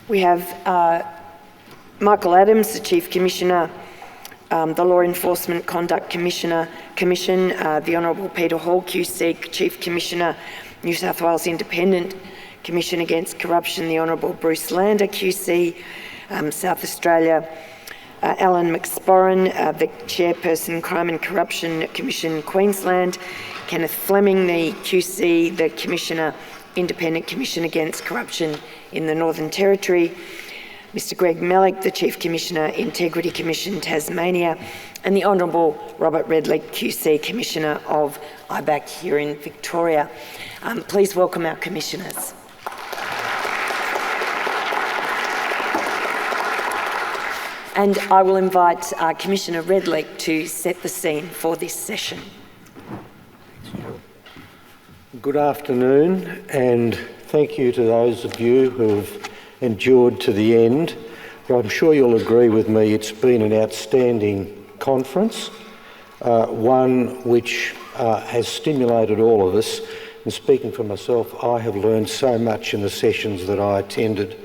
We have Michael Adams, the Chief Commissioner, the Law Enforcement Conduct Commission, the Honourable Peter Hall, QC, Chief Commissioner, New South Wales Independent Commission Against Corruption, the Honourable Bruce Lander, QC, South Australia, Alan McSporran, the Chairperson, Crime and Corruption Commission, Queensland, Kenneth Fleming, the QC, the Commissioner, Independent Commission Against Corruption in the Northern Territory, Mr Greg Mellick, the Chief Commissioner, Integrity Commission, Tasmania, and the Honourable Robert Redlich, QC, Commissioner of IBAC here in Victoria. Please welcome our Commissioners. And I will invite Commissioner Redlich to set the scene for this session. Good afternoon, and thank you to those of you who have endured to the end. But I'm sure you'll agree with me, it's been an outstanding conference, one which has stimulated all of us. And speaking for myself, I have learned so much in the sessions that I attended.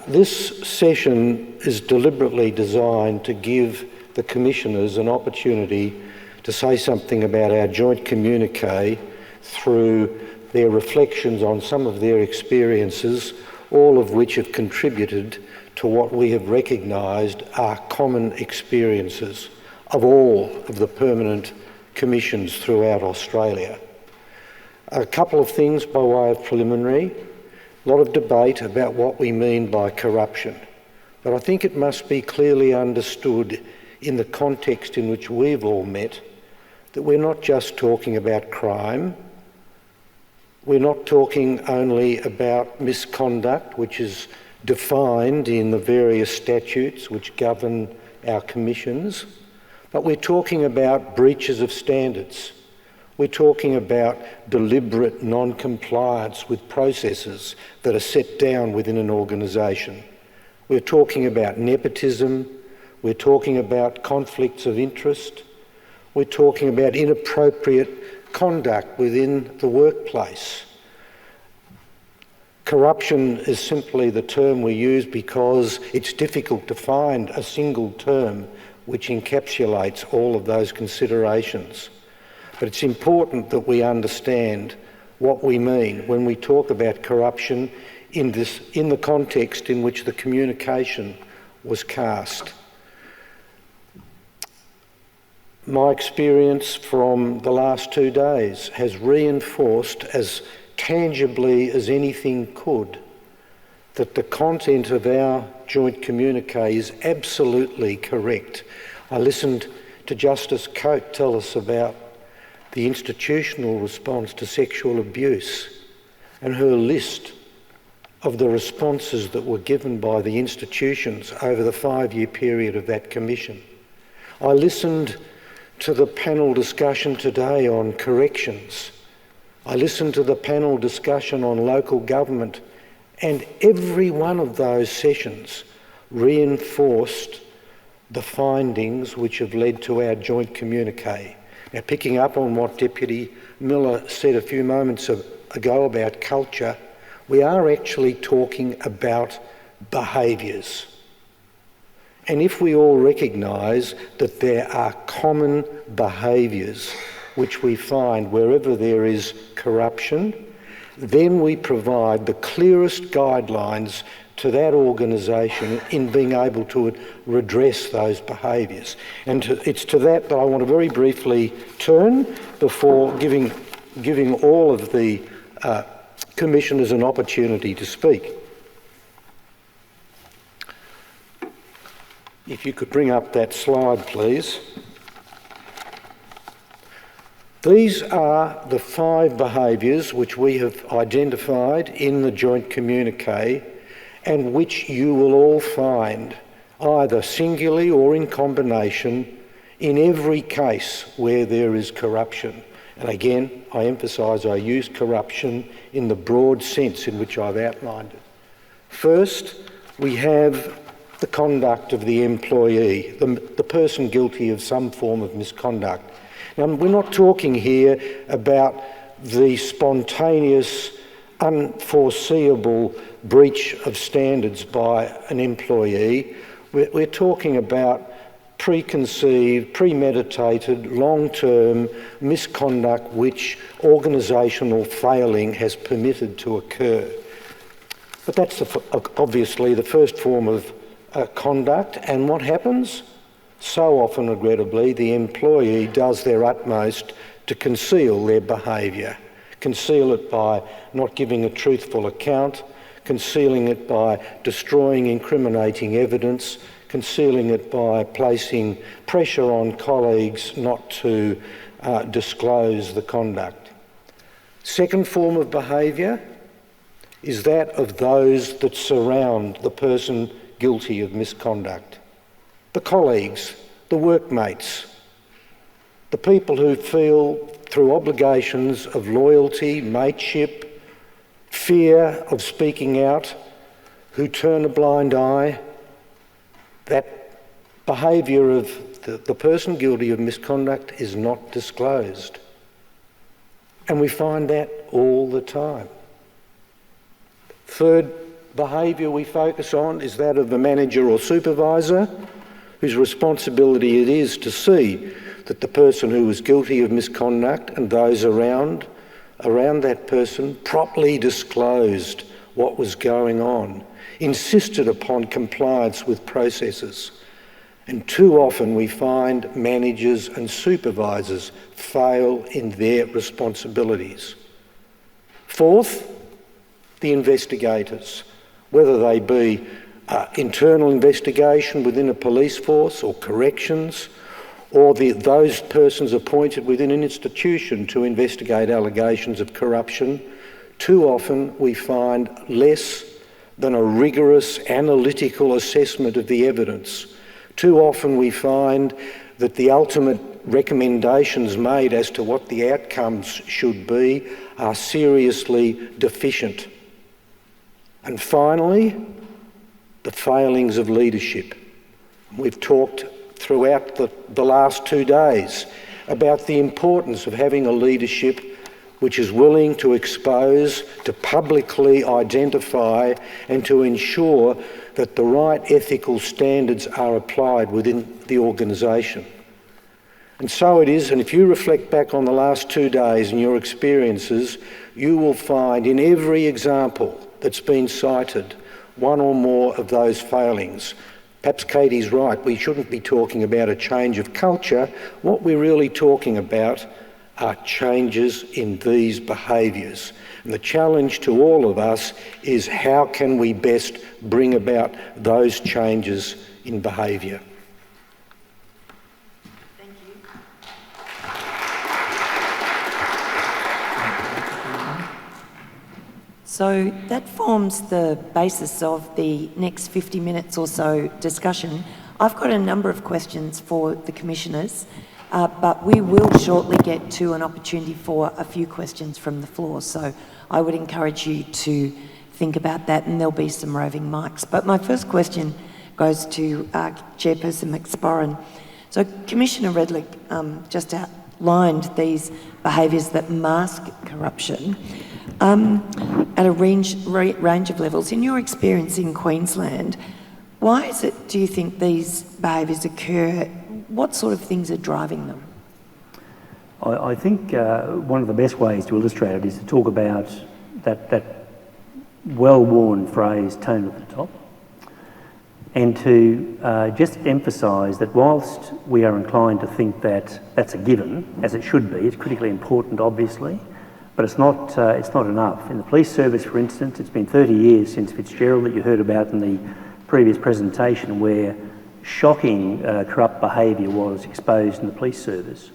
This session is deliberately designed to give the Commissioners an opportunity to say something about our joint communique through their reflections on some of their experiences, all of which have contributed to what we have recognised are common experiences of all of the permanent commissions throughout Australia. A couple of things by way of preliminary. A lot of debate about what we mean by corruption, but I think it must be clearly understood in the context in which we've all met that we're not just talking about crime. We're not talking only about misconduct, which is defined in the various statutes which govern our commissions, but we're talking about breaches of standards. We're talking about deliberate non-compliance with processes that are set down within an organisation. We're talking about nepotism. We're talking about conflicts of interest. We're talking about inappropriate conduct within the workplace. Corruption is simply the term we use because it's difficult to find a single term which encapsulates all of those considerations. But it's important that we understand what we mean when we talk about corruption in the context in which the communication was cast. My experience from the last 2 days has reinforced as tangibly as anything could that the content of our joint communique is absolutely correct. I listened to Justice Coate tell us about the institutional response to sexual abuse and her list of the responses that were given by the institutions over the 5-year period of that commission. I listened to the panel discussion today on corrections. I listened to the panel discussion on local government, and every one of those sessions reinforced the findings which have led to our joint communique. Now, picking up on what Deputy Miller said a few moments ago about culture, we are actually talking about behaviours. And if we all recognise that there are common behaviours which we find wherever there is corruption, then we provide the clearest guidelines to that organisation in being able to redress those behaviours. And it's to that I want to very briefly turn before giving all of the commissioners an opportunity to speak. If you could bring up that slide, please. These are the 5 behaviours which we have identified in the joint communique and which you will all find either singularly or in combination in every case where there is corruption. And again, I emphasise I use corruption in the broad sense in which I've outlined it. First, we have the conduct of the employee, the person guilty of some form of misconduct. Now, we're not talking here about the spontaneous unforeseeable breach of standards by an employee. We're talking about preconceived, premeditated, long-term misconduct which organisational failing has permitted to occur. But that's obviously the first form of conduct, and what happens? So often, regrettably, the employee does their utmost to conceal their behaviour. Conceal it by not giving a truthful account, concealing it by destroying incriminating evidence, concealing it by placing pressure on colleagues not to disclose the conduct. Second form of behaviour is that of those that surround the person guilty of misconduct. The colleagues, the workmates, the people who feel through obligations of loyalty, mateship, fear of speaking out, who turn a blind eye. That behaviour of the person guilty of misconduct is not disclosed. And we find that all the time. Third behaviour we focus on is that of the manager or supervisor, whose responsibility it is to see that the person who was guilty of misconduct and those around that person properly disclosed what was going on, insisted upon compliance with processes. And too often we find managers and supervisors fail in their responsibilities. Fourth, the investigators, whether they be internal investigation within a police force or corrections, or those persons appointed within an institution to investigate allegations of corruption. Too often we find less than a rigorous analytical assessment of the evidence. Too often we find that the ultimate recommendations made as to what the outcomes should be are seriously deficient. And finally, the failings of leadership. We've talked throughout the last 2 days about the importance of having a leadership which is willing to expose, to publicly identify and to ensure that the right ethical standards are applied within the organisation. And so it is, and if you reflect back on the last 2 days and your experiences, you will find in every example that's been cited one or more of those failings. Perhaps Katie's right, we shouldn't be talking about a change of culture. What we're really talking about are changes in these behaviours. And the challenge to all of us is how can we best bring about those changes in behaviour. Thank you. So that forms the basis of the next 50 minutes or so discussion. I've got a number of questions for the commissioners, but we will shortly get to an opportunity for a few questions from the floor. So I would encourage you to think about that, and there'll be some roving mics. But my first question goes to Chairperson McSporran. So Commissioner Redlich just outlined these behaviours that mask corruption at a range of levels. In your experience in Queensland, why is it, do you think, these behaviours occur? What sort of things are driving them? I think one of the best ways to illustrate it is to talk about that well-worn phrase, tone at the top, and to just emphasise that whilst we are inclined to think that that's a given, as it should be, it's critically important, obviously, but it's not enough. In the police service, for instance, it's been 30 years since Fitzgerald that you heard about in the previous presentation, where shocking corrupt behaviour was exposed in the police service.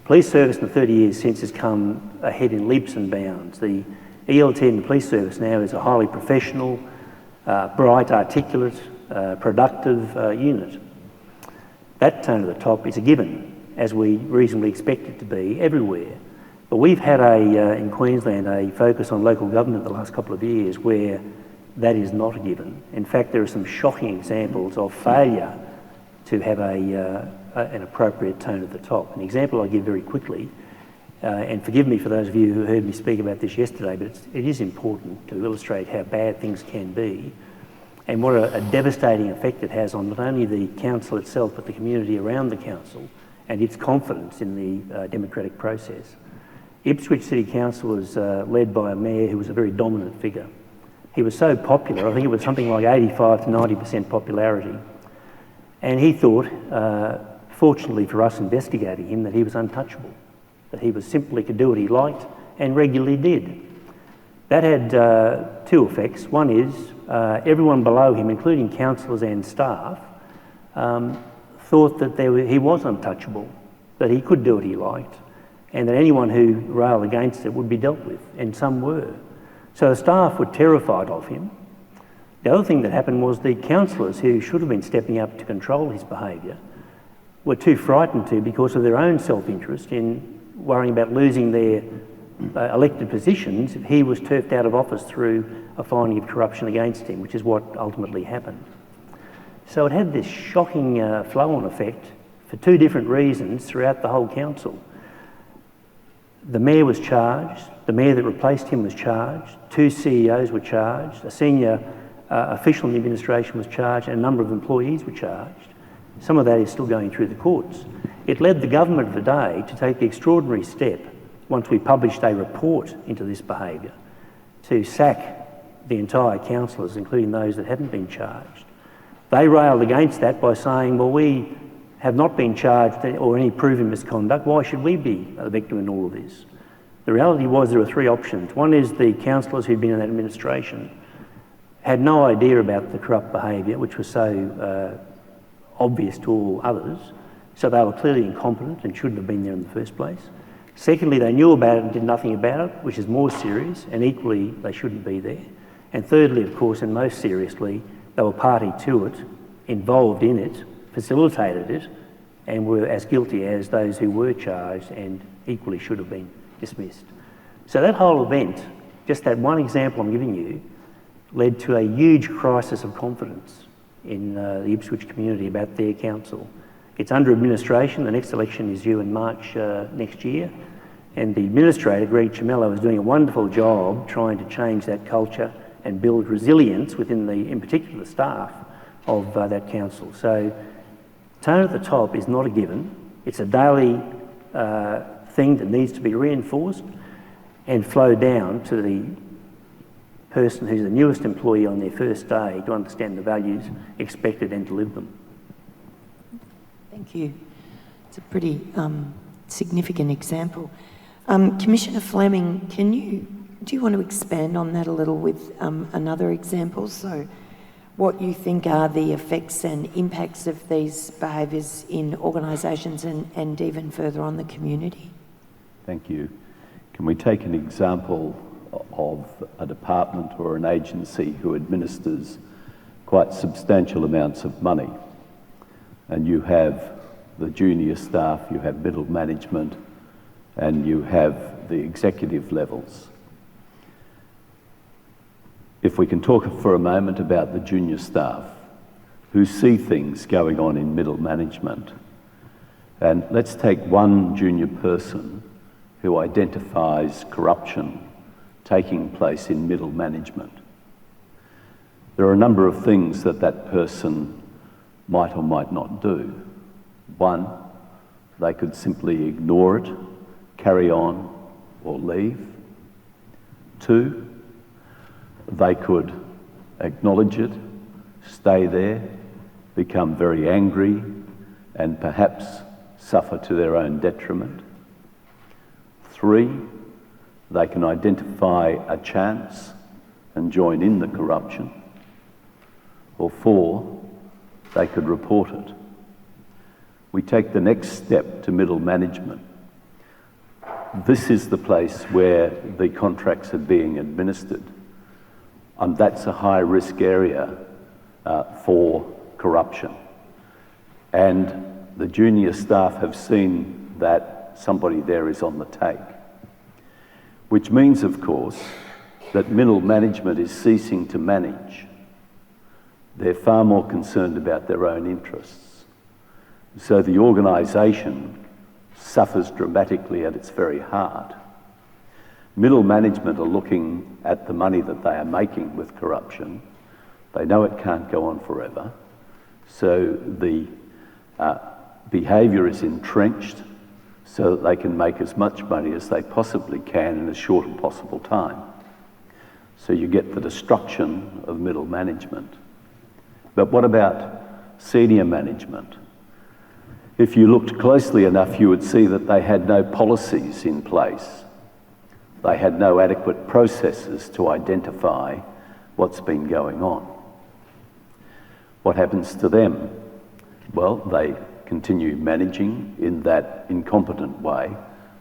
Police service in the 30 years since has come ahead in leaps and bounds. The ELT in the police service now is a highly professional, bright, articulate, productive unit. That tone at the top is a given, as we reasonably expect it to be everywhere. But we've had in Queensland a focus on local government the last couple of years where that is not a given. In fact, there are some shocking examples of failure to have an appropriate tone at the top. An example I'll give very quickly, and forgive me for those of you who heard me speak about this yesterday, but it is important to illustrate how bad things can be and what a devastating effect it has on not only the council itself, but the community around the council and its confidence in the democratic process. Ipswich City Council was led by a mayor who was a very dominant figure. He was so popular, I think it was something like 85 to 90% popularity, and he thought, fortunately for us investigating him, that he was untouchable, that he was simply could do what he liked and regularly did. That had two effects. One is everyone below him, including councillors and staff, thought that he was untouchable, that he could do what he liked, and that anyone who railed against it would be dealt with, and some were. So the staff were terrified of him. The other thing that happened was the councillors, who should have been stepping up to control his behaviour, were too frightened to because of their own self-interest in worrying about losing their elected positions if he was turfed out of office through a finding of corruption against him, which is what ultimately happened. So it had this shocking flow-on effect for two different reasons throughout the whole council. The mayor was charged, the mayor that replaced him was charged, two CEOs were charged, a senior official in the administration was charged, and a number of employees were charged. Some of that is still going through the courts. It led the government of the day to take the extraordinary step, once we published a report into this behaviour, to sack the entire councillors, including those that hadn't been charged. They railed against that by saying, well, we have not been charged or any proven misconduct. Why should we be a victim in all of this? The reality was there were three options. One is the councillors who'd been in that administration had no idea about the corrupt behaviour, which was so obvious to all others, so they were clearly incompetent and shouldn't have been there in the first place. Secondly, they knew about it and did nothing about it, which is more serious, and equally they shouldn't be there. And thirdly, of course, and most seriously, they were party to it, involved in it, facilitated it, and were as guilty as those who were charged and equally should have been dismissed. So that whole event, just that one example I'm giving you, led to a huge crisis of confidence in the Ipswich community about their council. It's under administration. The next election is due in March next year, and the administrator, Greg Cimello, is doing a wonderful job trying to change that culture and build resilience within in particular, the staff of that council. So tone at the top is not a given. It's a daily thing that needs to be reinforced and flow down to the person who's the newest employee on their first day to understand the values expected and to live them. Thank you. It's a pretty significant example. Commissioner Fleming, do you want to expand on that a little with another example? So what you think are the effects and impacts of these behaviours in organisations and even further on the community? Thank you. Can we take an example of a department or an agency who administers quite substantial amounts of money? And you have the junior staff, you have middle management, and you have the executive levels. If we can talk for a moment about the junior staff who see things going on in middle management, and let's take one junior person who identifies corruption taking place in middle management. There are a number of things that that person might or might not do. One, they could simply ignore it, carry on, or leave. Two, they could acknowledge it, stay there, become very angry, and perhaps suffer to their own detriment. Three, they can identify a chance and join in the corruption. Or four, they could report it. We take the next step to middle management. This is the place where the contracts are being administered. And that's a high-risk area for corruption. And the junior staff have seen that somebody there is on the take. Which means, of course, that middle management is ceasing to manage. They're far more concerned about their own interests. So the organisation suffers dramatically at its very heart. Middle management are looking at the money that they are making with corruption. They know it can't go on forever, so the behaviour is entrenched so that they can make as much money as they possibly can in as short a possible time. So you get the destruction of middle management. But what about senior management? If you looked closely enough, you would see that they had no policies in place. They had no adequate processes to identify what's been going on. What happens to them? Well, they continue managing in that incompetent way,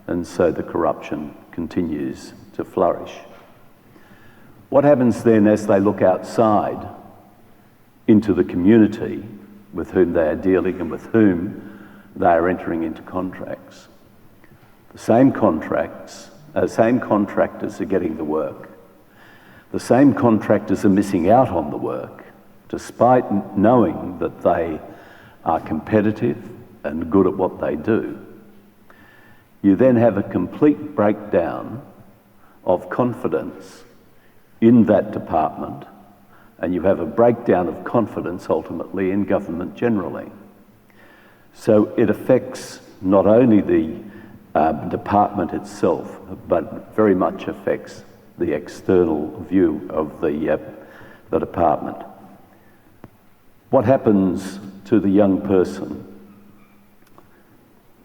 and so the corruption continues to flourish. What happens then as they look outside into the community with whom they are dealing and with whom they are entering into contracts? The same contractors are getting the work. The same contractors are missing out on the work, despite knowing that they are competitive and good at what they do. You then have a complete breakdown of confidence in that department, and you have a breakdown of confidence ultimately in government generally. So it affects not only the department itself, but very much affects the external view of the department. What happens to the young person?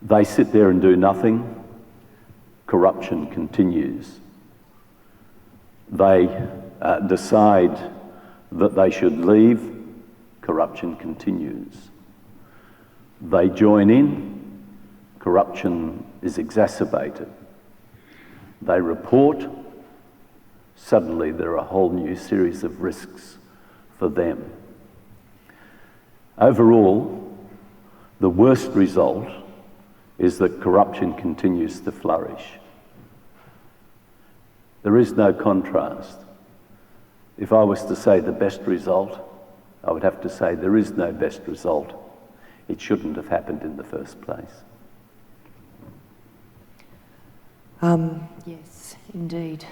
They sit there and do nothing. Corruption continues. They decide that they should leave. Corruption continues. They join in. Corruption is exacerbated. They report. Suddenly there are a whole new series of risks for them. Overall, the worst result is that corruption continues to flourish. There is no contrast. If I was to say the best result, I would have to say there is no best result. It shouldn't have happened in the first place. Yes, indeed.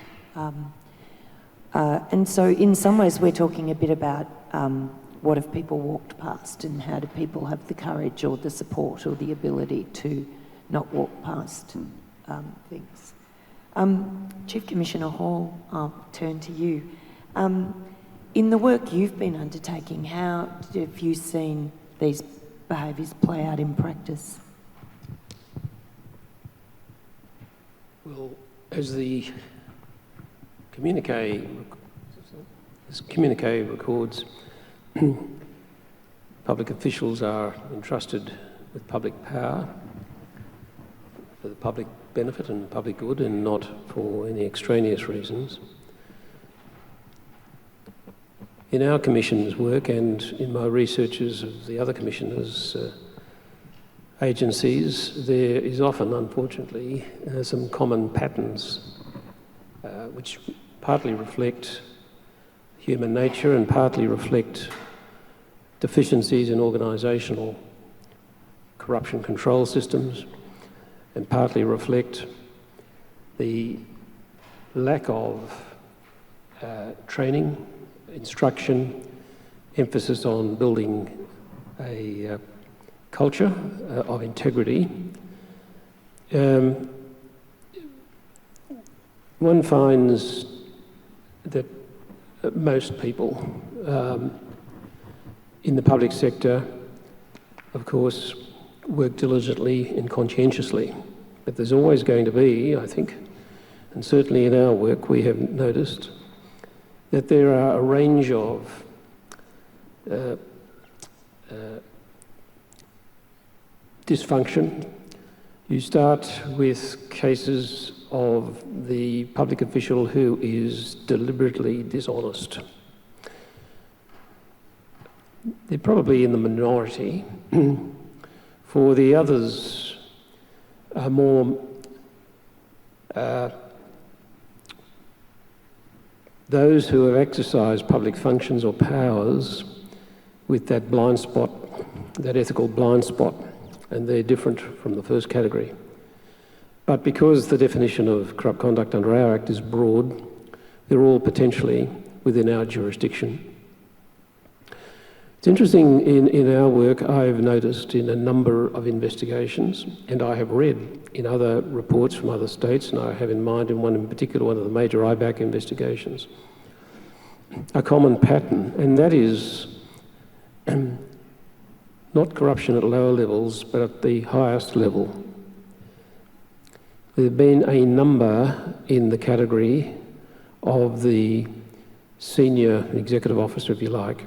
And so in some ways we're talking a bit about what if people walked past, and how do people have the courage or the support or the ability to not walk past things. Chief Commissioner Hall, I'll turn to you. In the work you've been undertaking, how have you seen these behaviours play out in practice? Well, as the communique records, public officials are entrusted with public power for the public benefit and public good, and not for any extraneous reasons. In our Commission's work and in my researches of the other Commissioners' agencies, there is often, unfortunately, some common patterns which partly reflect human nature and partly reflect deficiencies in organisational corruption control systems, and partly reflect the lack of training, instruction, emphasis on building a culture of integrity. One finds that most people in the public sector, of course, work diligently and conscientiously, but there's always going to be, I think, and certainly in our work we have noticed, that there are a range of dysfunction. You start with cases of the public official who is deliberately dishonest. They're probably in the minority. For the others are more those who have exercised public functions or powers with that blind spot, that ethical blind spot, and they're different from the first category. But because the definition of corrupt conduct under our Act is broad, they're all potentially within our jurisdiction. It's interesting, in our work, I've noticed in a number of investigations, and I have read in other reports from other states, and I have in mind in one in particular, one of the major IBAC investigations, a common pattern, and that is not corruption at lower levels, but at the highest level. There have been a number in the category of the senior executive officer, if you like,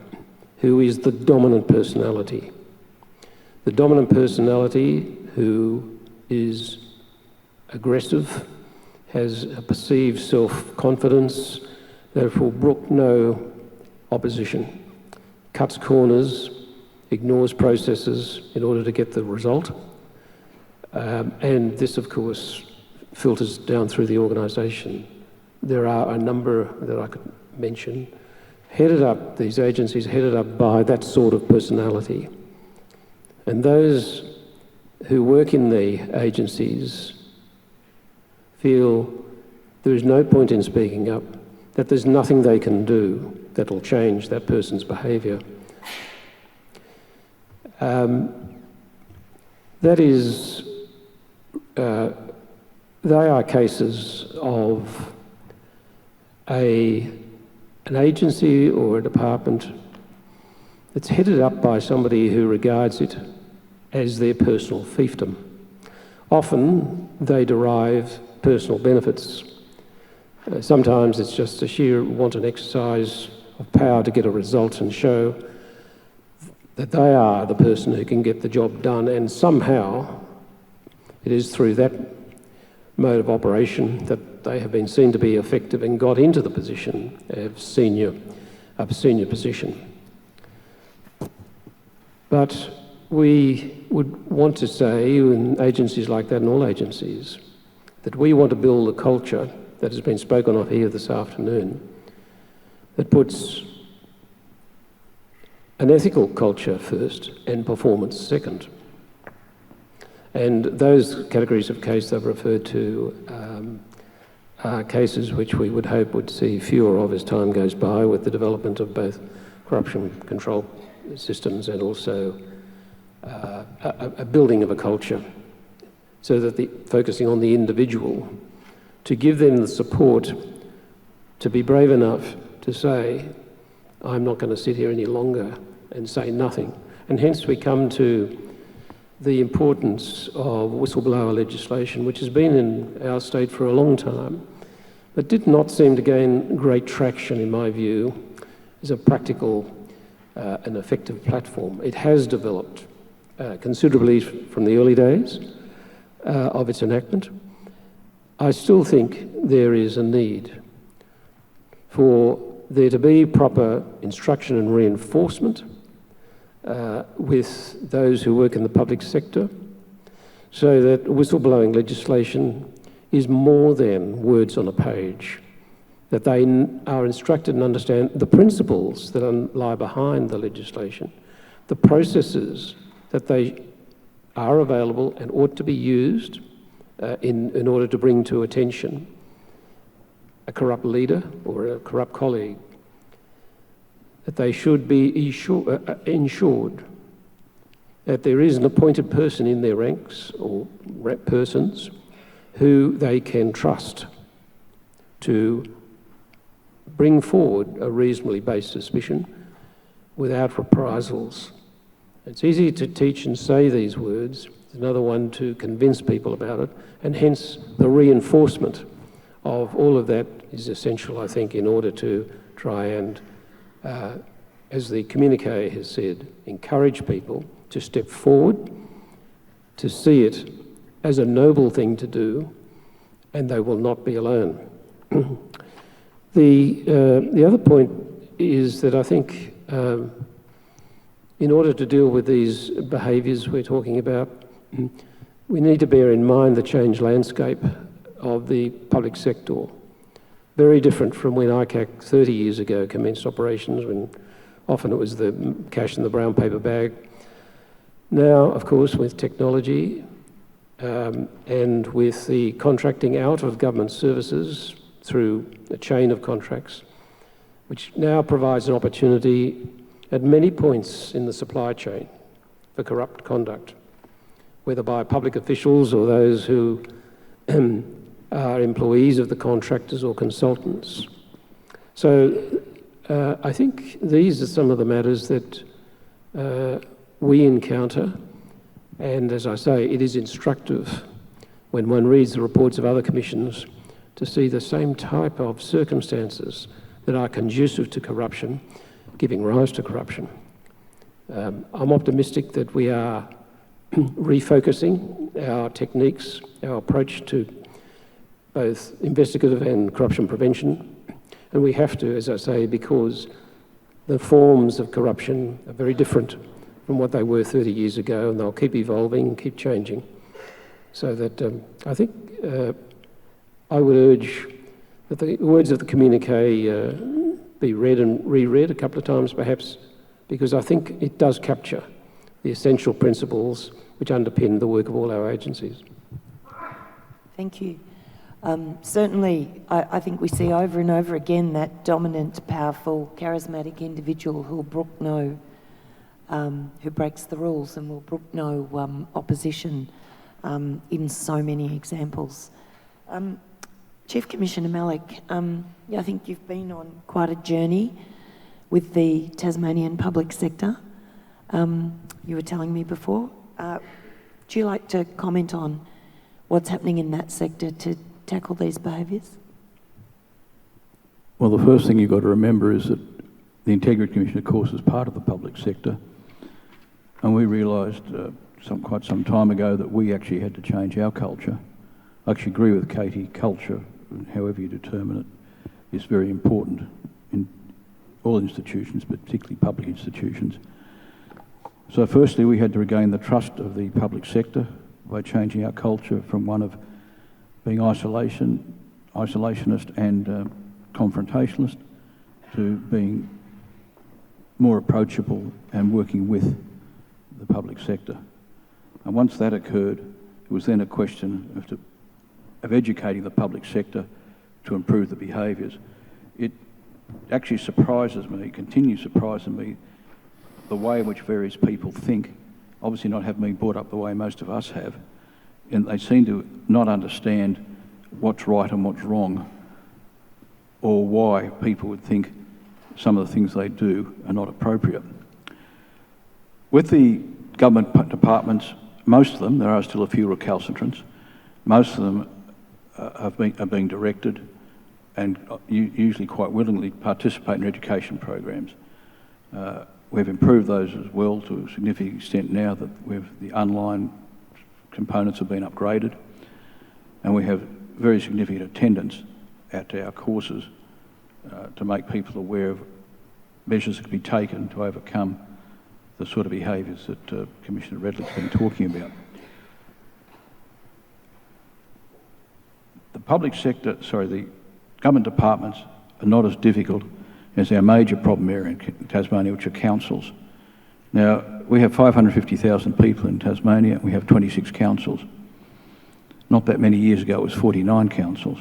who is the dominant personality. The dominant personality who is aggressive, has a perceived self-confidence, therefore brook no opposition, cuts corners, ignores processes in order to get the result. And this, of course, filters down through the organisation. There are a number that I could mention, these agencies headed up by that sort of personality. And those who work in the agencies feel there is no point in speaking up, that there's nothing they can do that will change that person's behaviour. They are cases of an agency or a department that's headed up by somebody who regards it as their personal fiefdom. Often they derive personal benefits. Sometimes it's just a sheer wanton exercise of power to get a result and show that they are the person who can get the job done, and somehow it is through that mode of operation that they have been seen to be effective and got into the position of senior position. But we would want to say, in agencies like that, and all agencies, that we want to build a culture that has been spoken of here this afternoon, that puts an ethical culture first and performance second. And those categories of case I've referred to are cases which we would hope would see fewer of as time goes by, with the development of both corruption control systems and also a building of a culture, so that focusing on the individual, to give them the support to be brave enough to say, I'm not going to sit here any longer and say nothing. And hence we come to the importance of whistleblower legislation, which has been in our state for a long time, but did not seem to gain great traction, in my view, as a practical and effective platform. It has developed considerably from the early days of its enactment. I still think there is a need for there to be proper instruction and reinforcement with those who work in the public sector, so that whistleblowing legislation is more than words on a page, that they are instructed and understand the principles that lie behind the legislation, the processes that they are available and ought to be used in order to bring to attention a corrupt leader or a corrupt colleague, that they should be ensured that there is an appointed person in their ranks or persons who they can trust to bring forward a reasonably based suspicion without reprisals. It's easy to teach and say these words. It's another one to convince people about it, and hence the reinforcement of all of that is essential, I think, in order to try and, as the communiqué has said, encourage people to step forward, to see it as a noble thing to do, and they will not be alone. The other point is that I think in order to deal with these behaviours we're talking about, we need to bear in mind the changed landscape of the public sector. Very different from when ICAC 30 years ago commenced operations, when often it was the cash in the brown paper bag. Now, of course, with technology and with the contracting out of government services through a chain of contracts, which now provides an opportunity at many points in the supply chain for corrupt conduct, whether by public officials or those who are employees of the contractors or consultants. So I think these are some of the matters that we encounter, and as I say, it is instructive when one reads the reports of other commissions to see the same type of circumstances that are conducive to corruption, giving rise to corruption. I'm optimistic that we are refocusing our techniques, our approach to both investigative and corruption prevention. And we have to, as I say, because the forms of corruption are very different from what they were 30 years ago, and they'll keep evolving, keep changing. So that I think I would urge that the words of the communique be read and reread a couple of times perhaps, because I think it does capture the essential principles which underpin the work of all our agencies. Thank you. Certainly, I think we see over and over again that dominant, powerful, charismatic individual who will brook no, who breaks the rules and will brook no opposition in so many examples. Chief Commissioner Malik, I think you've been on quite a journey with the Tasmanian public sector. You were telling me before. Would you like to comment on what's happening in that sector to tackle these behaviours? Well, the first thing you've got to remember is that the Integrity Commission, of course, is part of the public sector, and we realised quite some time ago that we actually had to change our culture. I actually agree with Katie, culture, however you determine it, is very important in all institutions, but particularly public institutions. So firstly, we had to regain the trust of the public sector by changing our culture from one of being isolationist and confrontationalist to being more approachable and working with the public sector. And once that occurred, it was then a question of educating the public sector to improve the behaviours. It actually surprises me, continues surprising me, the way in which various people think, obviously not having been brought up the way most of us have, and they seem to not understand what's right and what's wrong, or why people would think some of the things they do are not appropriate. With the government departments, most of them, there are still a few recalcitrants, most of them are being directed and usually quite willingly participate in education programs. We've improved those as well to a significant extent now that the online components have been upgraded, and we have very significant attendance at our courses to make people aware of measures that can be taken to overcome the sort of behaviours that Commissioner Redlick's been talking about. The government departments are not as difficult as our major problem area in Tasmania, which are councils. Now, we have 550,000 people in Tasmania, we have 26 councils. Not that many years ago, it was 49 councils.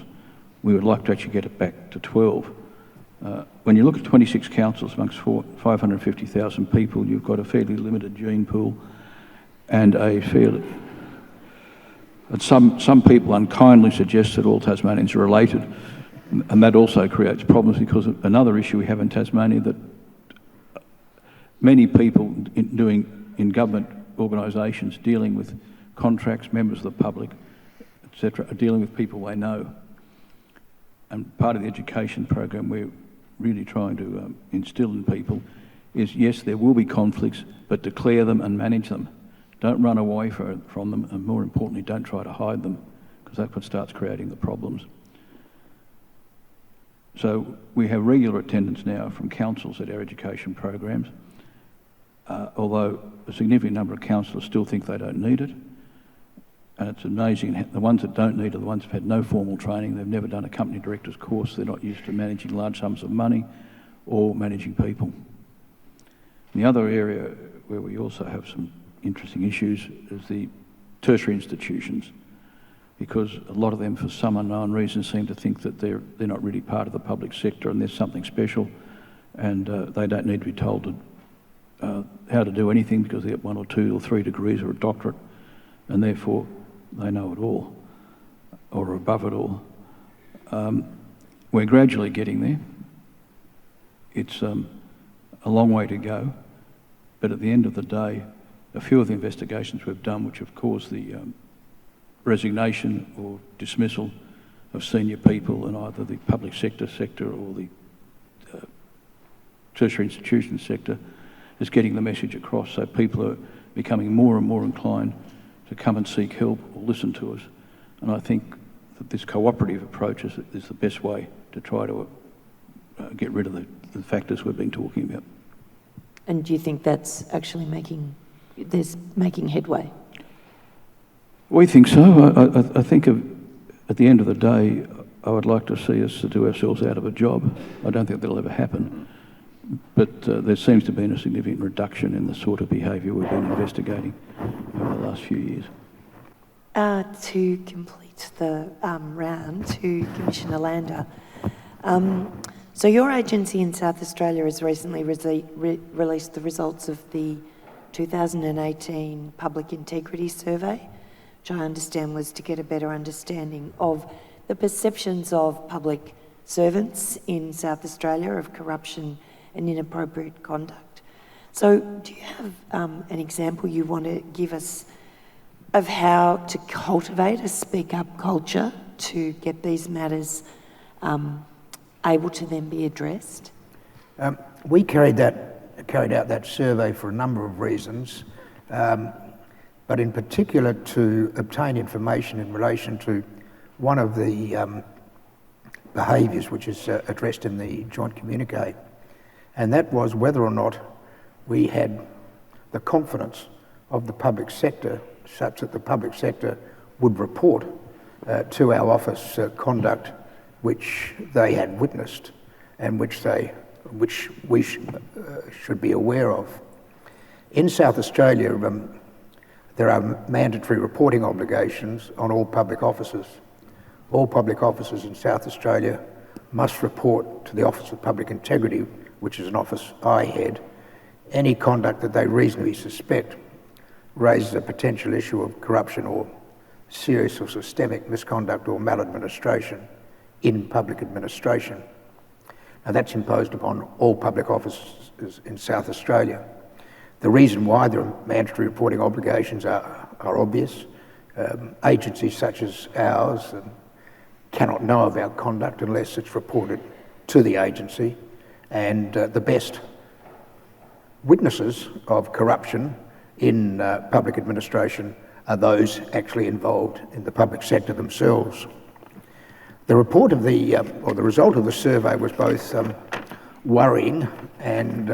We would like to actually get it back to 12. When you look at 26 councils amongst 550,000 people, you've got a fairly limited gene pool and some people unkindly suggest that all Tasmanians are related, and that also creates problems because another issue we have in Tasmania that many people in government organisations dealing with contracts, members of the public, etc., are dealing with people they know. And part of the education program we're really trying to instill in people is, yes, there will be conflicts, but declare them and manage them. Don't run away from them, and more importantly, don't try to hide them, because that's what starts creating the problems. So we have regular attendance now from councils at our education programs, although a significant number of councillors still think they don't need it. And it's amazing, the ones that don't need it are the ones who've had no formal training, they've never done a company director's course, they're not used to managing large sums of money or managing people. And the other area where we also have some interesting issues is the tertiary institutions, because a lot of them, for some unknown reason, seem to think that they're not really part of the public sector and there's something special, and they don't need to be told how to do anything because they have 1 or 2 or 3 degrees or a doctorate, and therefore they know it all, or are above it all. We're gradually getting there. It's a long way to go, but at the end of the day, a few of the investigations we've done, which have caused the resignation or dismissal of senior people in either the public sector or the tertiary institution sector, is getting the message across. So people are becoming more and more inclined to come and seek help or listen to us. And I think that this cooperative approach is the best way to try to get rid of the factors we've been talking about. And do you think that's actually making headway? We think so. I think at the end of the day, I would like to see us to do ourselves out of a job. I don't think that'll ever happen. But there seems to have been a significant reduction in the sort of behaviour we've been investigating over the last few years. To complete the round, to Commissioner Lander. So your agency in South Australia has recently released the results of the 2018 Public Integrity Survey, which I understand was to get a better understanding of the perceptions of public servants in South Australia of corruption and inappropriate conduct. So do you have an example you want to give us of how to cultivate a speak-up culture to get these matters able to then be addressed? We carried out that survey for a number of reasons, but in particular to obtain information in relation to one of the behaviours which is addressed in the joint communique, and that was whether or not we had the confidence of the public sector such that the public sector would report to our office conduct which they had witnessed and which we should be aware of. In South Australia, there are mandatory reporting obligations on all public officers. All public officers in South Australia must report to the Office of Public Integrity, which is an office I head, any conduct that they reasonably suspect raises a potential issue of corruption or serious or systemic misconduct or maladministration in public administration. Now that's imposed upon all public officers in South Australia. The reason why there are mandatory reporting obligations are obvious. Agencies such as ours cannot know of our conduct unless it's reported to the agency, and the best witnesses of corruption in public administration are those actually involved in the public sector themselves. The report of the result of the survey was both worrying and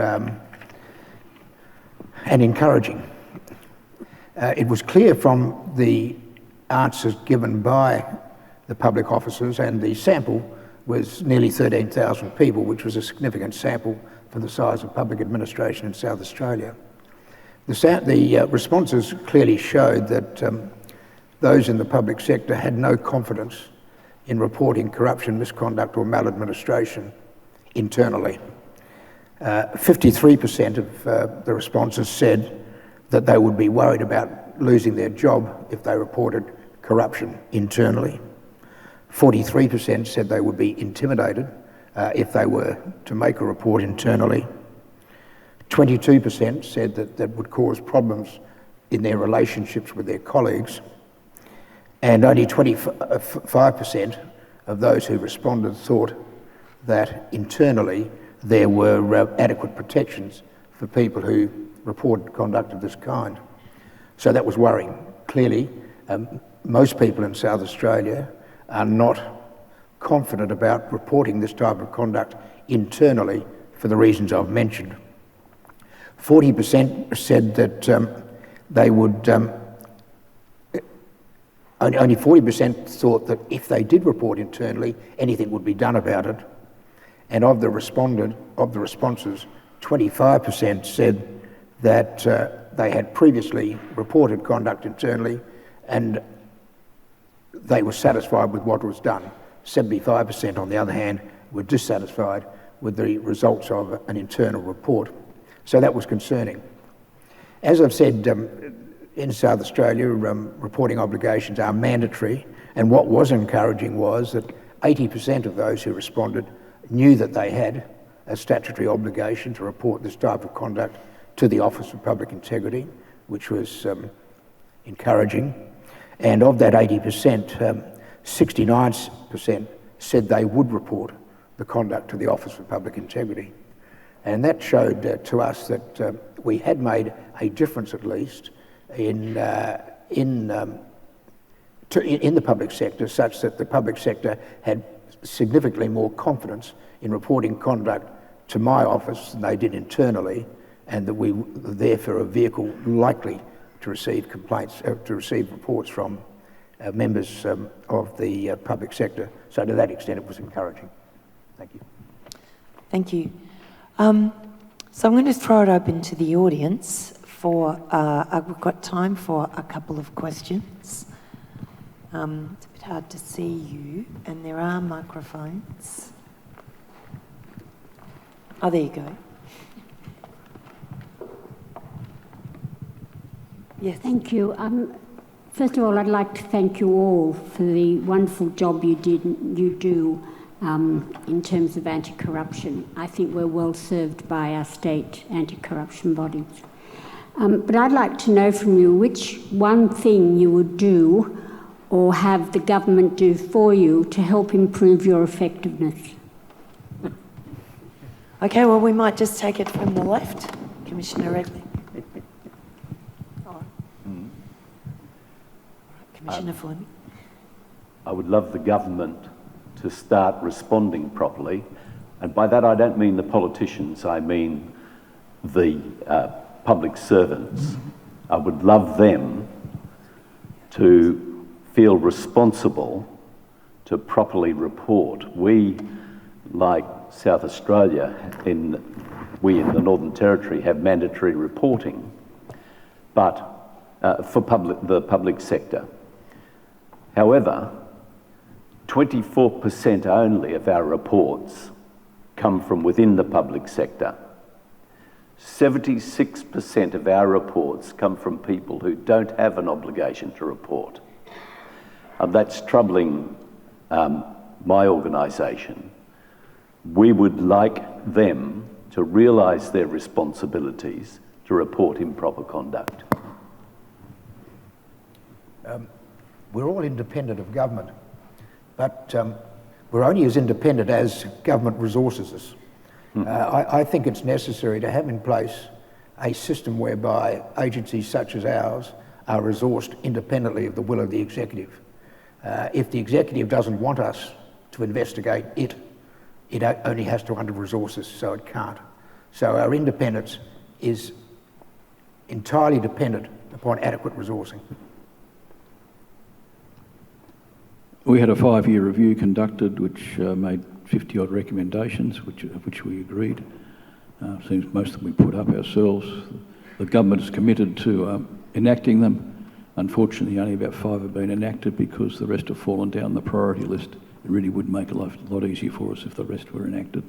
encouraging. It was clear from the answers given by the public officers, and the sample was nearly 13,000 people, which was a significant sample for the size of public administration in South Australia. The responses clearly showed that those in the public sector had no confidence in reporting corruption, misconduct or maladministration internally. 53% of the responses said that they would be worried about losing their job if they reported corruption internally. 43% said they would be intimidated if they were to make a report internally. 22% said that would cause problems in their relationships with their colleagues. And only 25% of those who responded thought that internally there were adequate protections for people who reported conduct of this kind. So that was worrying. Clearly, most people in South Australia are not confident about reporting this type of conduct internally for the reasons I've mentioned. 40% said that they would, only 40% thought that if they did report internally, anything would be done about it. And of the responses, 25% said that they had previously reported conduct internally and they were satisfied with what was done. 75%, on the other hand, were dissatisfied with the results of an internal report. So that was concerning. As I've said, in South Australia, reporting obligations are mandatory, and what was encouraging was that 80% of those who responded knew that they had a statutory obligation to report this type of conduct to the Office of Public Integrity, which was encouraging. And of that 80%, 69% said they would report the conduct to the Office of Public Integrity. And that showed to us that we had made a difference, at least, in the public sector, such that the public sector had significantly more confidence in reporting conduct to my office than they did internally, and that we were therefore a vehicle likely to receive complaints, to receive reports from members of the public sector. So to that extent, it was encouraging. Thank you. Thank you. So I'm going to throw it open to the audience for, we've got time for a couple of questions. It's a bit hard to see you, and there are microphones. Oh, there you go. Yes. Thank you. First of all, I'd like to thank you all for the wonderful job you do in terms of anti-corruption. I think we're well served by our state anti-corruption bodies. But I'd like to know from you which one thing you would do or have the government do for you to help improve your effectiveness. Okay, well, we might just take it from the left. Commissioner Redley. Commissioner Fleming. I would love the government to start responding properly, and by that I don't mean the politicians, I mean the public servants. I would love them to feel responsible to properly report. We, like South Australia, we in the Northern Territory have mandatory reporting, but for the public sector. However, 24% only of our reports come from within the public sector. 76% of our reports come from people who don't have an obligation to report. That's troubling my organisation. We would like them to realise their responsibilities to report improper conduct. We're all independent of government, but we're only as independent as government resources us. I think it's necessary to have in place a system whereby agencies such as ours are resourced independently of the will of the executive. If the executive doesn't want us to investigate it only has to under-resource us, so it can't. So our independence is entirely dependent upon adequate resourcing. We had a 5-year review conducted which made 50-odd recommendations, which we agreed. Seems most of them we put up ourselves. The government is committed to enacting them. Unfortunately, only about 5 have been enacted because the rest have fallen down the priority list. It really would make it a lot easier for us if the rest were enacted.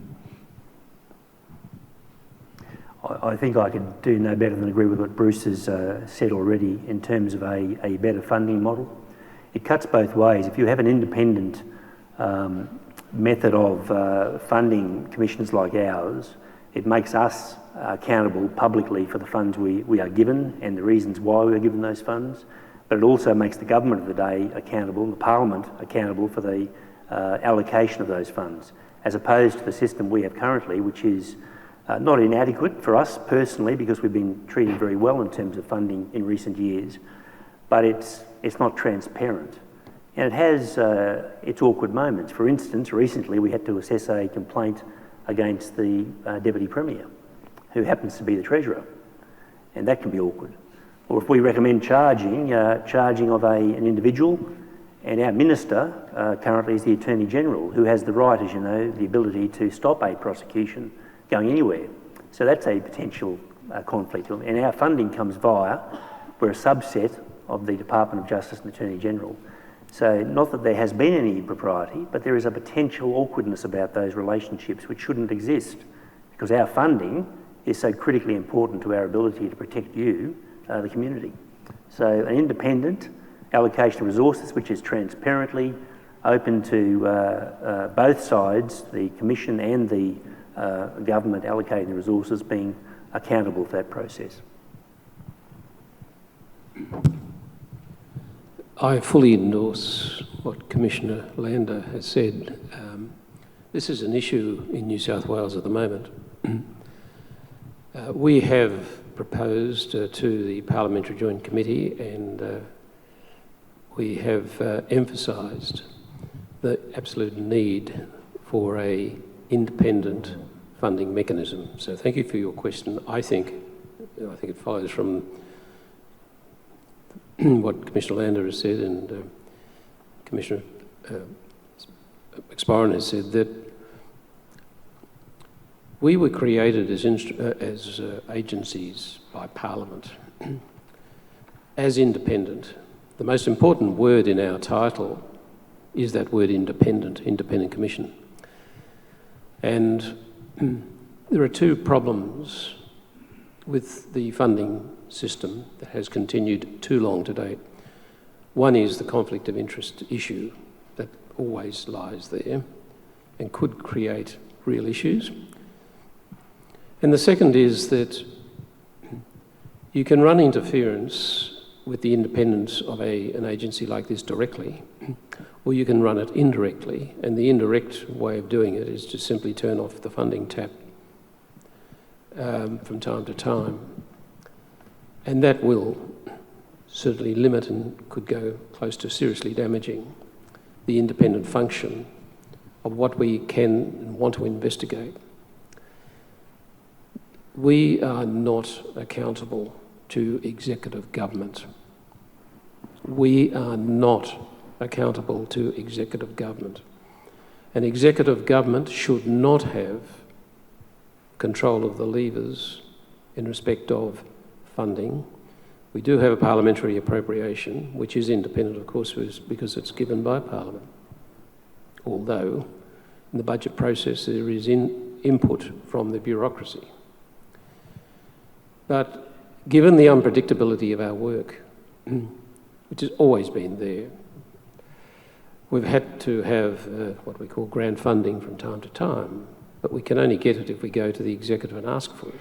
I think I could do no better than agree with what Bruce has said already in terms of a better funding model. It cuts both ways. If you have an independent method of funding commissions like ours, it makes us accountable publicly for the funds we are given and the reasons why we are given those funds, but it also makes the government of the day accountable, the Parliament accountable for the allocation of those funds, as opposed to the system we have currently, which is not inadequate for us personally, because we've been treated very well in terms of funding in recent years, but it's not transparent. And it has its awkward moments. For instance, recently we had to assess a complaint against the Deputy Premier, who happens to be the Treasurer, and that can be awkward. Or if we recommend charging of an individual, and our Minister currently is the Attorney General, who has the right, as you know, the ability to stop a prosecution going anywhere. So that's a potential conflict. And our funding comes via, we're a subset of the Department of Justice and Attorney General. So not that there has been any impropriety, but there is a potential awkwardness about those relationships which shouldn't exist, because our funding is so critically important to our ability to protect you, the community. So an independent allocation of resources which is transparently open to both sides, the Commission and the government allocating the resources, being accountable for that process. I fully endorse what Commissioner Lander has said. This is an issue in New South Wales at the moment. We have proposed to the Parliamentary Joint Committee, and we have emphasised the absolute need for an independent funding mechanism. So thank you for your question. I think it follows from what Commissioner Lander has said and Commissioner McSparran has said, that we were created as agencies by Parliament as independent. The most important word in our title is that word independent commission. And there are two problems with the funding system that has continued too long to date. One is the conflict of interest issue that always lies there and could create real issues. And the second is that you can run interference with the independence of an agency like this directly, or you can run it indirectly, and the indirect way of doing it is to simply turn off the funding tap from time to time. And that will certainly limit and could go close to seriously damaging the independent function of what we can and want to investigate. We are not accountable to executive government. We are not accountable to executive government. An executive government should not have control of the levers in respect of funding. We do have a parliamentary appropriation, which is independent, of course, because it's given by Parliament. Although in the budget process there is input from the bureaucracy. But given the unpredictability of our work, which has always been there, we've had to have what we call grant funding from time to time, but we can only get it if we go to the executive and ask for it.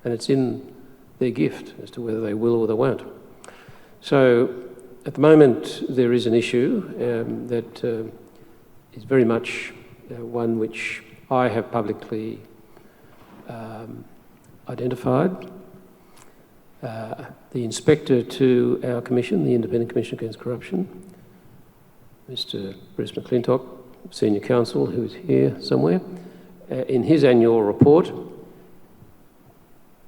And it's in their gift as to whether they will or they won't. So at the moment there is an issue that is very much one which I have publicly identified. The inspector to our commission, the Independent Commission Against Corruption, Mr. Bruce McClintock, Senior Counsel, who is here somewhere, in his annual report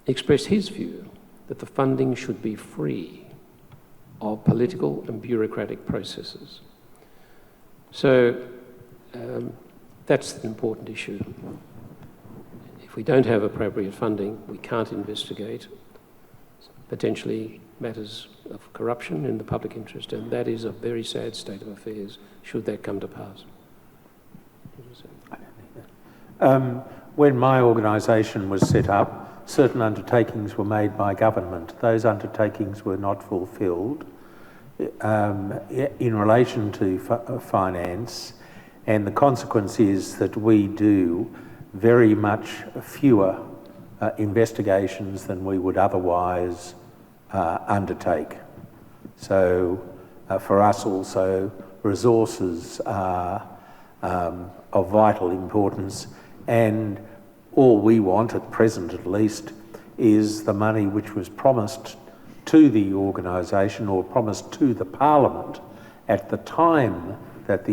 expressed his view that the funding should be free of political and bureaucratic processes. So that's an important issue. If we don't have appropriate funding, we can't investigate potentially matters of corruption in the public interest, and that is a very sad state of affairs should that come to pass. When my organisation was set up, certain undertakings were made by government. Those undertakings were not fulfilled in relation to finance, and the consequence is that we do very much fewer investigations than we would otherwise undertake. So for us also, resources are of vital importance, and all we want, at present at least, is the money which was promised to the organisation or promised to the Parliament at the time that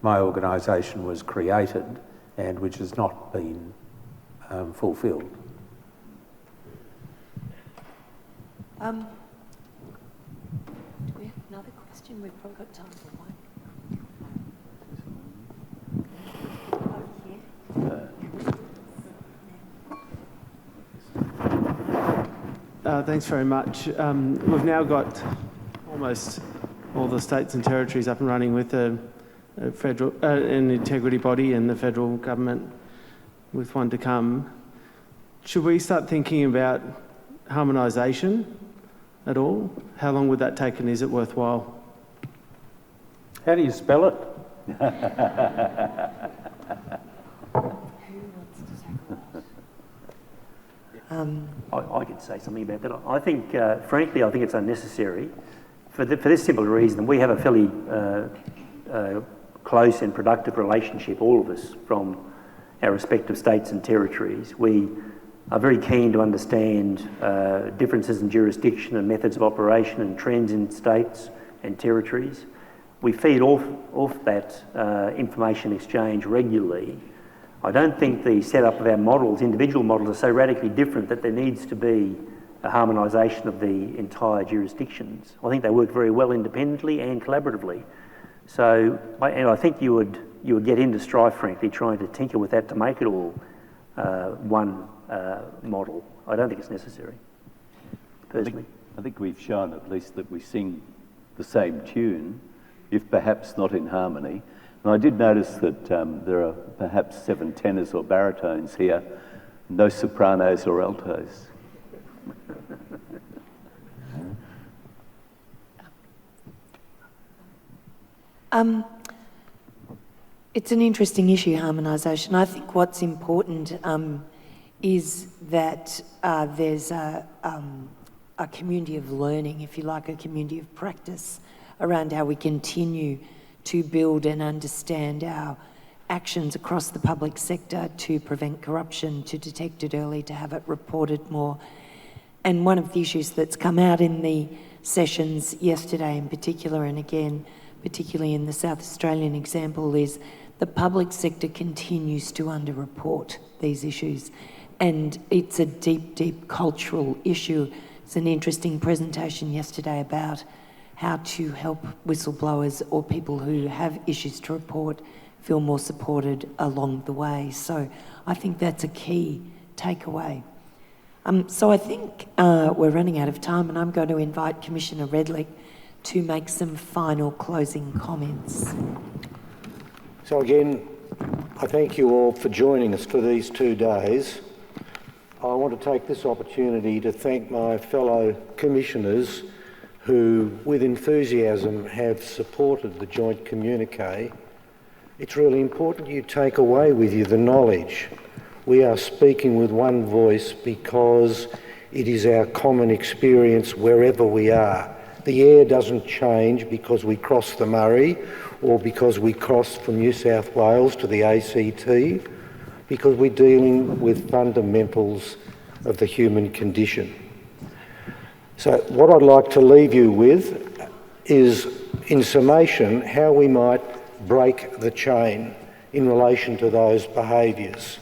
my organisation was created, and which has not been fulfilled. Do we have another question? We've probably got time for one. Thanks very much. We've now got almost all the states and territories up and running with a federal an integrity body and the federal government with one to come. Should we start thinking about harmonisation at all? How long would that take, and is it worthwhile? How do you spell it? I could say something about that. I think, frankly, I think it's unnecessary for this simple reason. We have a fairly close and productive relationship, all of us, from our respective states and territories. We are very keen to understand differences in jurisdiction and methods of operation and trends in states and territories. We feed off that information exchange regularly. I don't think the setup of our models, individual models, are so radically different that there needs to be a harmonisation of the entire jurisdictions. I think they work very well independently and collaboratively. So, I think you would get into strife, frankly, trying to tinker with that to make it all one model. I don't think it's necessary, personally. I think we've shown at least that we sing the same tune, if perhaps not in harmony. And I did notice that there are perhaps 7 tenors or baritones here, no sopranos or altos. It's an interesting issue, harmonisation. I think what's important is that there's a community of learning, if you like, a community of practice around how we continue to build and understand our actions across the public sector to prevent corruption, to detect it early, to have it reported more. And one of the issues that's come out in the sessions yesterday in particular, and again, particularly in the South Australian example, is the public sector continues to underreport these issues. And it's a deep, deep cultural issue. It's an interesting presentation yesterday about how to help whistleblowers or people who have issues to report feel more supported along the way. So I think that's a key takeaway. So I think we're running out of time, and I'm going to invite Commissioner Redlich to make some final closing comments. So again, I thank you all for joining us for these 2 days. I want to take this opportunity to thank my fellow commissioners who, with enthusiasm, have supported the joint communique. It's really important you take away with you the knowledge. We are speaking with one voice because it is our common experience wherever we are. The air doesn't change because we cross the Murray or because we cross from New South Wales to the ACT, because we're dealing with fundamentals of the human condition. So what I'd like to leave you with is, in summation, how we might break the chain in relation to those behaviours.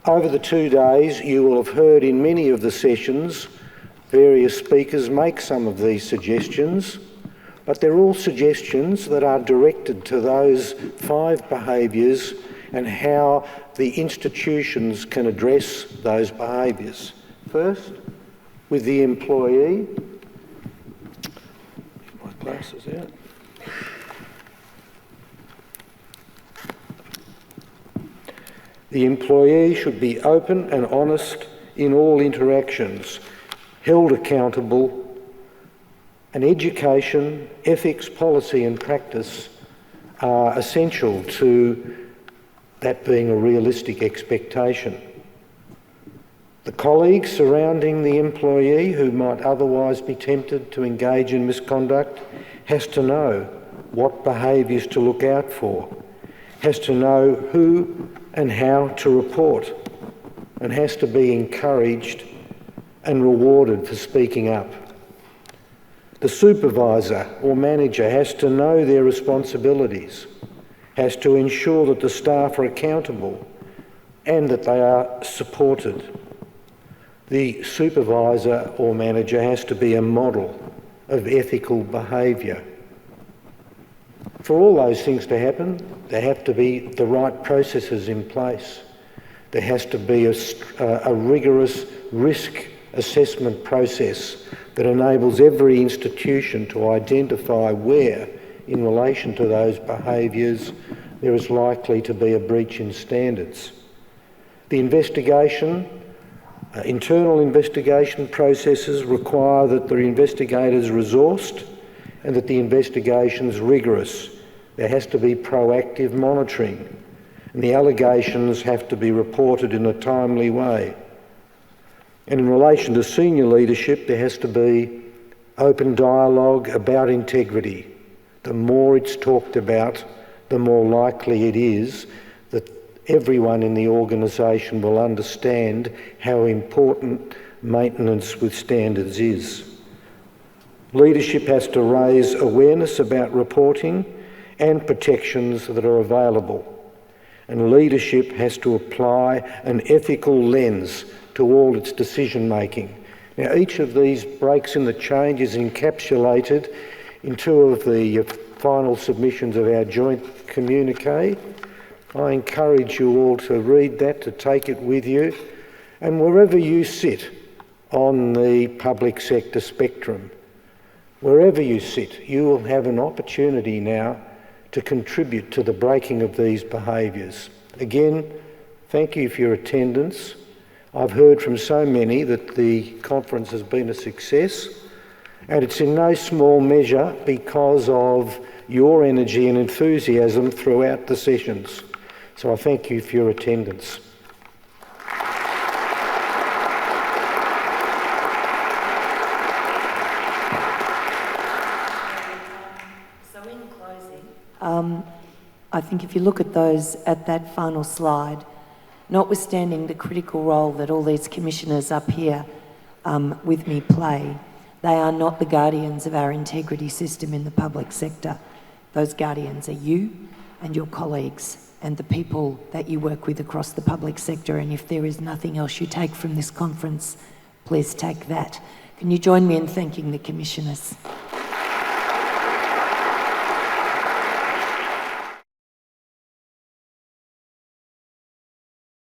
Over the 2 days, you will have heard in many of the sessions various speakers make some of these suggestions, but they're all suggestions that are directed to those 5 behaviours and how the institutions can address those behaviours. First, with the employee. Get my glasses out. The employee should be open and honest in all interactions, held accountable, and education, ethics, policy and practice are essential to that being a realistic expectation. The colleagues surrounding the employee who might otherwise be tempted to engage in misconduct has to know what behaviours to look out for, has to know who and how to report, and has to be encouraged and rewarded for speaking up. The supervisor or manager has to know their responsibilities, has to ensure that the staff are accountable and that they are supported. The supervisor or manager has to be a model of ethical behaviour. For all those things to happen, there have to be the right processes in place. There has to be a rigorous risk assessment process that enables every institution to identify where, in relation to those behaviours, there is likely to be a breach in standards. The internal investigation processes require that the investigators are resourced and that the investigation is rigorous. There has to be proactive monitoring, and the allegations have to be reported in a timely way. And in relation to senior leadership, there has to be open dialogue about integrity. The more it's talked about, the more likely it is that everyone in the organisation will understand how important maintenance with standards is. Leadership has to raise awareness about reporting and protections that are available. And leadership has to apply an ethical lens to all its decision making. Now, each of these breaks in the change is encapsulated in two of the final submissions of our joint communique. I encourage you all to read that, to take it with you, and wherever you sit on the public sector spectrum, wherever you sit, you will have an opportunity now to contribute to the breaking of these behaviours. Again, thank you for your attendance. I've heard from so many that the conference has been a success, and it's in no small measure because of your energy and enthusiasm throughout the sessions. So I thank you for your attendance. So in closing, I think if you look at that final slide, notwithstanding the critical role that all these commissioners up here with me play, they are not the guardians of our integrity system in the public sector. Those guardians are you and your colleagues and the people that you work with across the public sector. And if there is nothing else you take from this conference, please take that. Can you join me in thanking the commissioners?